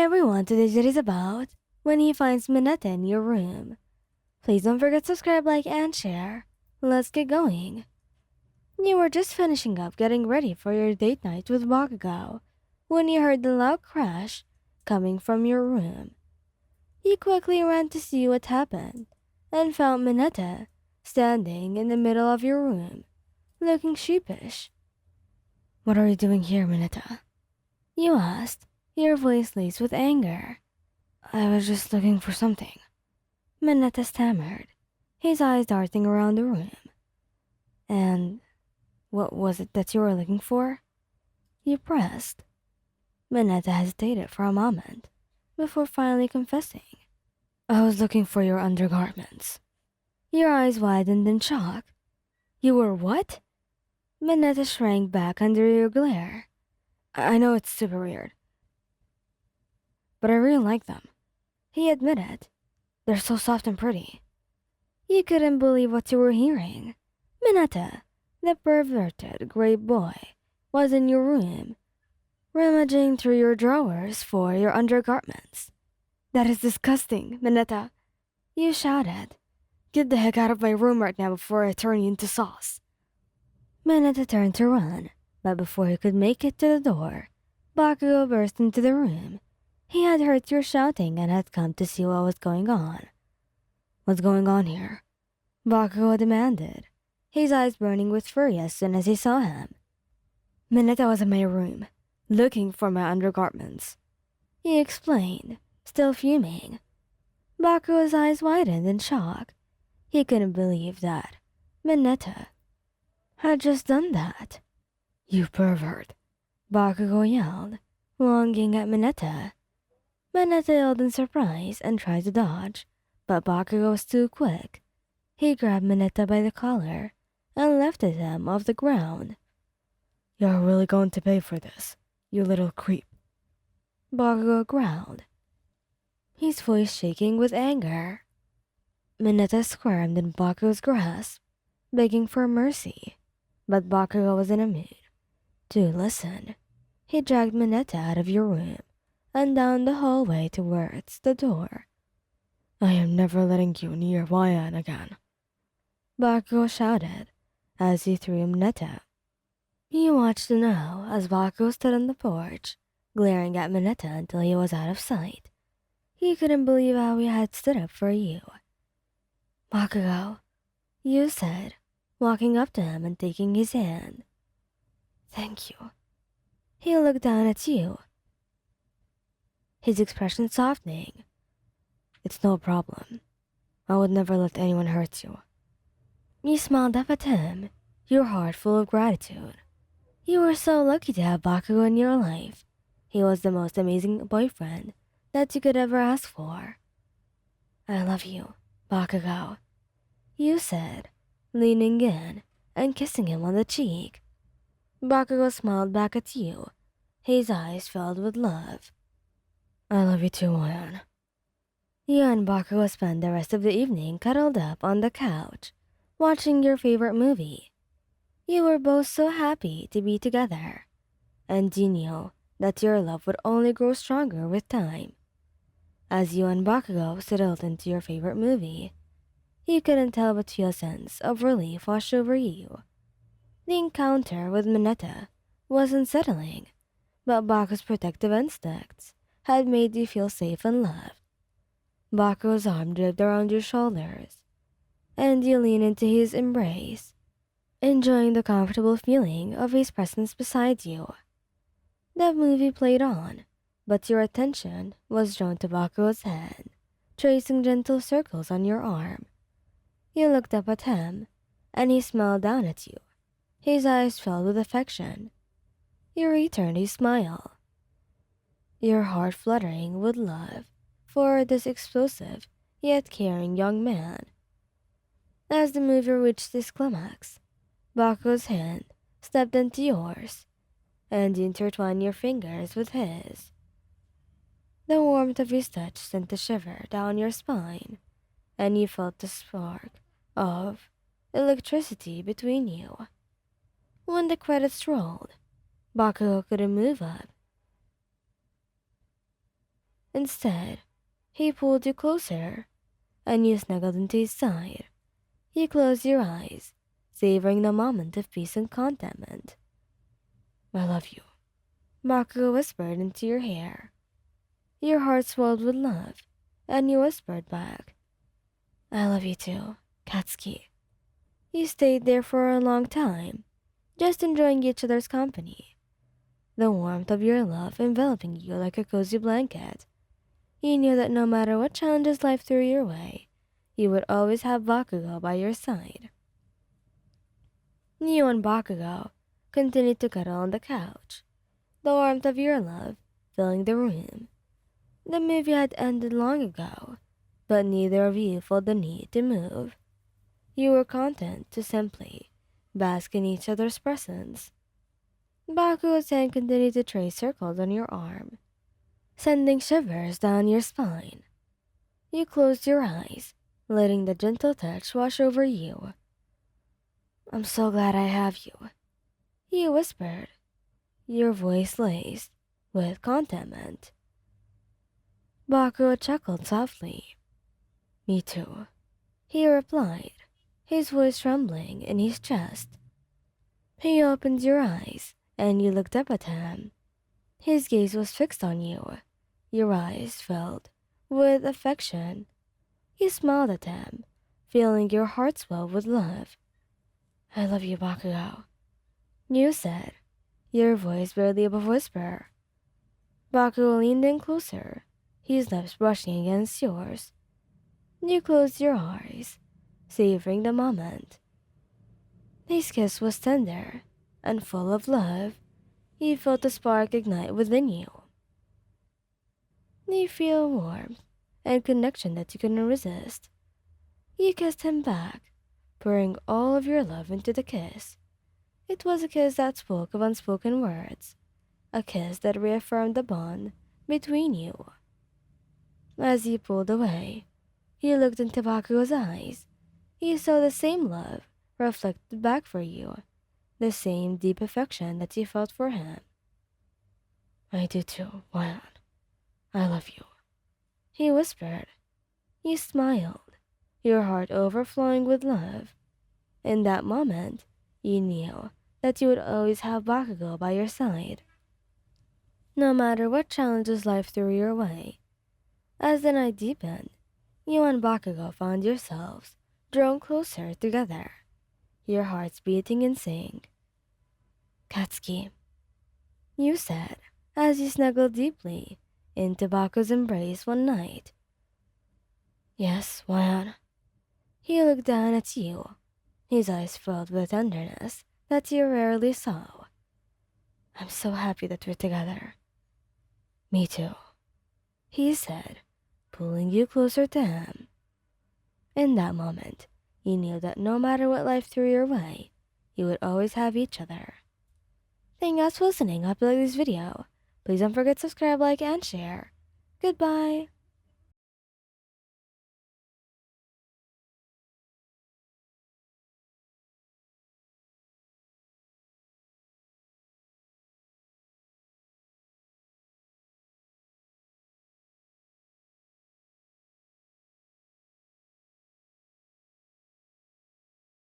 everyone, today's it is about when he finds Mineta in your room. Please don't forget to subscribe, like, and share. Let's get going. You were just finishing up getting ready for your date night with Bakugou when you heard the loud crash coming from your room. You quickly ran to see what happened and found Mineta standing in the middle of your room, looking sheepish. "What are you doing here, Mineta?" you asked, your voice laced with anger. "I was just looking for something," Mineta stammered, his eyes darting around the room. "And what was it that you were looking for?" you pressed. Mineta hesitated for a moment before finally confessing. "I was looking for your undergarments." Your eyes widened in shock. "You were what?" Mineta shrank back under your glare. I know it's super weird, but I really like them," he admitted. "They're so soft and pretty." You couldn't believe what you were hearing. Mineta, the perverted gray boy, was in your room, rummaging through your drawers for your undergarments. "That is disgusting, Mineta," you shouted. "Get the heck out of my room right now before I turn you into sauce." Mineta turned to run, but before he could make it to the door, Bakugou burst into the room. He had heard your shouting and had come to see what was going on. "What's going on here?" Bakugou demanded, his eyes burning with fury as soon as he saw him. "Mineta was in my room, looking for my undergarments," he explained, still fuming. Bakugou's eyes widened in shock. He couldn't believe that Mineta had just done that. "You pervert," Bakugou yelled, lunging at Mineta. Mineta yelled in surprise and tried to dodge, but Bakugou was too quick. He grabbed Mineta by the collar and lifted him off the ground. "You're really going to pay for this, you little creep," Bakugou growled, his voice shaking with anger. Mineta squirmed in Bakugou's grasp, begging for mercy, but Bakugou was in a mood to listen. He dragged Mineta out of your room and down the hallway towards the door. "I am never letting you near Wayan again," Bakugou shouted as he threw Mineta. You watched now as Bakugou stood on the porch, glaring at Mineta until he was out of sight. He couldn't believe how he had stood up for you. "Bakugou," you said, walking up to him and taking his hand. "Thank you." He looked down at you, his expression softening. "It's no problem. I would never let anyone hurt you." You smiled up at him, your heart full of gratitude. You were so lucky to have Bakugou in your life. He was the most amazing boyfriend that you could ever ask for. "I love you, Bakugou," you said, leaning in and kissing him on the cheek. Bakugou smiled back at you, his eyes filled with love. "I love you too, Wayan." You and Bakugou spent the rest of the evening cuddled up on the couch, watching your favorite movie. You were both so happy to be together, and you knew that your love would only grow stronger with time. As you and Bakugou settled into your favorite movie, you couldn't tell but feel a sense of relief wash over you. The encounter with Mineta was unsettling, but Baku's protective instincts had made you feel safe and loved. Baku's arm draped around your shoulders, and you leaned into his embrace, enjoying the comfortable feeling of his presence beside you. The movie played on, but your attention was drawn to Baku's hand, tracing gentle circles on your arm. You looked up at him, and he smiled down at you, his eyes filled with affection. You returned his smile, your heart fluttering with love for this explosive yet caring young man. As the movie reached its climax, Baku's hand stepped into yours, and you intertwined your fingers with his. The warmth of his touch sent a shiver down your spine, and you felt the spark of electricity between you. When the credits rolled, Bakugou couldn't move up. Instead, he pulled you closer, and you snuggled into his side. You closed your eyes, savoring the moment of peace and contentment. I love you, Bakugou whispered into your hair. Your heart swelled with love, and you whispered back, I love you too, Katsuki. You stayed there for a long time, just enjoying each other's company. The warmth of your love enveloping you like a cozy blanket. You knew that no matter what challenges life threw your way, you would always have Bakugou by your side. You and Bakugou continued to cuddle on the couch, the warmth of your love filling the room. The movie had ended long ago, but neither of you felt the need to move. You were content to simply bask in each other's presence. Bakugou's hand continued to trace circles on your arm, sending shivers down your spine. You closed your eyes, letting the gentle touch wash over you. I'm so glad I have you, you whispered, your voice laced with contentment. Bakugou chuckled softly. Me too, he replied, his voice trembling in his chest. He opened your eyes, and you looked up at him. His gaze was fixed on you, your eyes filled with affection. You smiled at him, feeling your heart swell with love. I love you, Bakugou, you said, your voice barely above whisper. Bakugou leaned in closer, his lips brushing against yours. You closed your eyes, savoring the moment. His kiss was tender and full of love. You felt a spark ignite within you. You feel warmth and connection that you couldn't resist. You kissed him back, pouring all of your love into the kiss. It was a kiss that spoke of unspoken words, a kiss that reaffirmed the bond between you. As you pulled away, you looked into Bakugou's eyes. You saw the same love reflected back for you, the same deep affection that you felt for him. I do too, Wan. I love you, he whispered. You smiled, your heart overflowing with love. In that moment, you knew that you would always have Bakugou by your side, no matter what challenges life threw your way. As the night deepened, you and Bakugou found yourselves drawn closer together, your hearts beating in sync. Katsuki, you said, as you snuggled deeply into Baku's embrace one night. Yes, Wan. He looked down at you, his eyes filled with tenderness that you rarely saw. I'm so happy that we're together. Me too, he said, pulling you closer to him. In that moment, you knew that no matter what life threw your way, you would always have each other. Thank you guys for listening. I hope you like this video. Please don't forget to subscribe, like, and share. Goodbye.